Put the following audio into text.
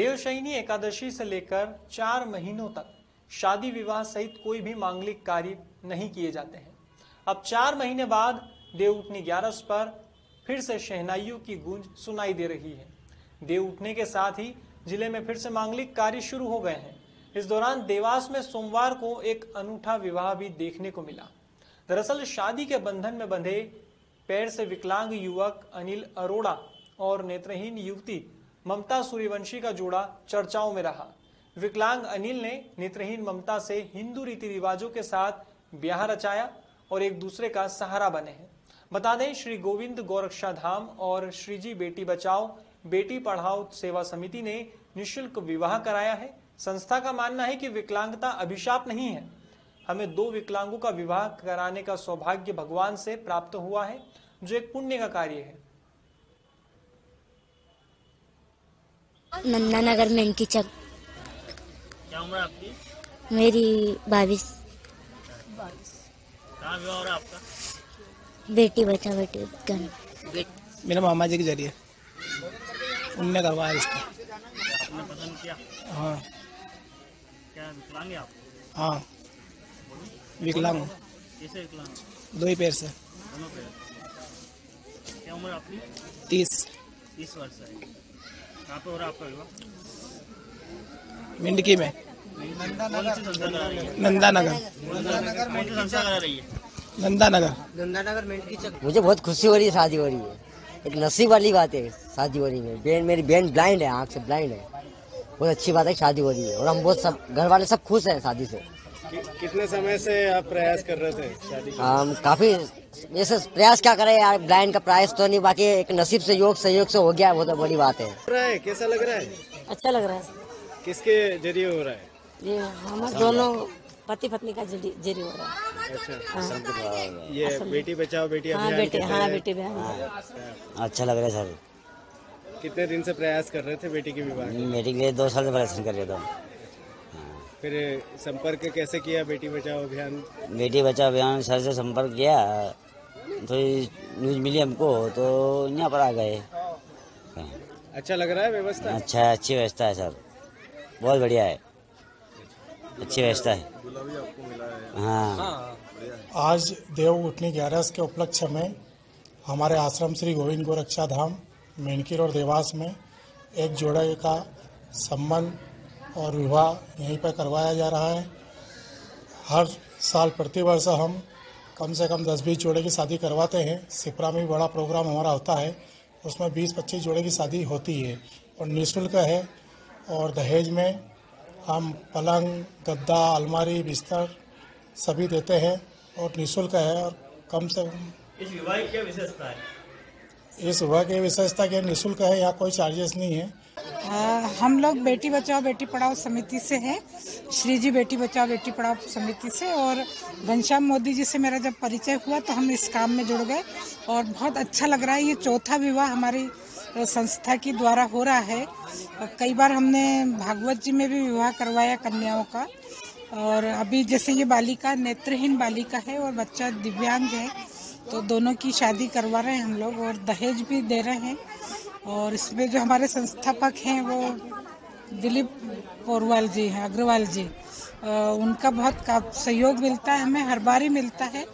देवशयनी एकादशी से लेकर 4 महीनों तक शादी विवाह सहित कोई भी मांगलिक कार्य नहीं किए जाते हैं। अब 4 महीने बाद देव उठनी 11 पर फिर से शहनाइयों की गूंज सुनाई दे रही है। देव उठने के साथ ही जिले में फिर से मांगलिक कार्य शुरू हो गए हैं। इस दौरान देवास में सोमवार को एक अनूठा विवाह भी देखने को मिला। दरअसल शादी के बंधन में बंधे पैर से विकलांग युवक अनिल अरोड़ा और नेत्रहीन युवती ममता सूर्यवंशी का जोड़ा चर्चाओं में रहा। विकलांग अनिल ने नेत्रहीन ममता से हिंदू रीति रिवाजों के साथ ब्याह रचाया और एक दूसरे का सहारा बने हैं। बता दें, श्री गोविंद गोरक्षा धाम और श्रीजी बेटी बचाओ बेटी पढ़ाओ सेवा समिति ने निःशुल्क विवाह कराया है। संस्था का मानना है कि विकलांगता अभिशाप नहीं है। हमें 2 विकलांगों का विवाह कराने का सौभाग्य भगवान से प्राप्त हुआ है, जो एक पुण्य का कार्य है। नंदानगर में इनकी चक। क्या उम्र है आपकी? मेरी 22। कहाँ विवाह हो रहा है आपका? बेटी बचा बेटी गन। मेरे मामा जी के जरिए उनने करवाया रिश्ता। आपने पसंद किया? हाँ। क्या विकलांग है आप? हाँ, विकलांग। कैसे विकलांग? 2 ही पैर से। दोनों पैर। क्या उम्र आपकी? 30 वर्ष है। कहाँ पे हो रहा है आपका विवाह? मिंडकी में। कौन सी संस्था करा रही है? नंदानगर। कौन सी संस्था करा रही है? नंदानगर मिंडकी चक। मुझे बहुत खुशी हो रही है, शादी हो रही है। एक नसीब वाली बात है शादी हो रही है। मेरी बहन ब्लाइंड है, आँख से ब्लाइंड है। बहुत अच्छी बात है, शादी हो रही है और हम बहुत सब घर वाले सब खुश हैं शादी से। कितने समय से आप प्रयास कर रहे थे शादी? हम काफी वैसे प्रयास क्या करें यार, ब्लाइंड का प्रयास तो नहीं, बाकी एक नसीब से योग सहयोग से हो गया, वो तो बड़ी बात है। कैसा लग रहा है? अच्छा लग रहा है। किसके जरिए हो रहा है? ये हम दोनों पति पत्नी का जरिए हो रहा है। अच्छा। ये बेटी बचाओ बेटी हाँ अभियान बेटी, हाँ बेटी बहन। अच्छा लग रहा है सर। कितने दिन से प्रयास कर रहे थे बेटी के विवाह के? बेटी के लिए 2 साल से प्रयास कर रहे थे। फिर संपर्क कैसे किया बेटी बचाओ अभियान? बेटी बचाओ अभियान सर से संपर्क किया, थोड़ी न्यूज मिली हमको तो यहाँ पर आ गए। अच्छा लग रहा है व्यवस्था? अच्छा है, अच्छी व्यवस्था है सर, बहुत बढ़िया है, अच्छी व्यवस्था है। हाँ। आज देव उठनी 11 के उपलक्ष्य में हमारे आश्रम श्री गोविंद गोरक्षा धाम मेनकीर और देवास में एक जोड़े का संबंध और विवाह यहीं पर करवाया जा रहा है। हर साल प्रतिवर्ष हम कम से कम 10-20 जोड़े की शादी करवाते हैं। सिपरा में भी बड़ा प्रोग्राम हमारा होता है, उसमें 20-25 जोड़े की शादी होती है और निःशुल्क है। और दहेज में हम पलंग, गद्दा, अलमारी, बिस्तर सभी देते हैं और निःशुल्क है। और कम से कम इस विवाह की क्या विशेषता है? इस विवाह की विशेषता के निःशुल्क है, यहाँ कोई चार्जेस नहीं है। हम लोग बेटी बचाओ बेटी पढ़ाओ समिति से हैं, श्रीजी बेटी बचाओ बेटी पढ़ाओ समिति से। और घनश्याम मोदी जी से मेरा जब परिचय हुआ तो हम इस काम में जुड़ गए और बहुत अच्छा लग रहा है। ये 4था विवाह हमारी संस्था के द्वारा हो रहा है। कई बार हमने भागवत जी में भी विवाह करवाया कन्याओं का। और अभी जैसे ये बालिका नेत्रहीन बालिका है और बच्चा दिव्यांग है, तो दोनों की शादी करवा रहे हैं हम लोग और दहेज भी दे रहे हैं। और इसमें जो हमारे संस्थापक हैं वो दिलीप पोरवाल जी हैं, अग्रवाल जी, उनका बहुत सहयोग मिलता है, हमें हर बार ही मिलता है।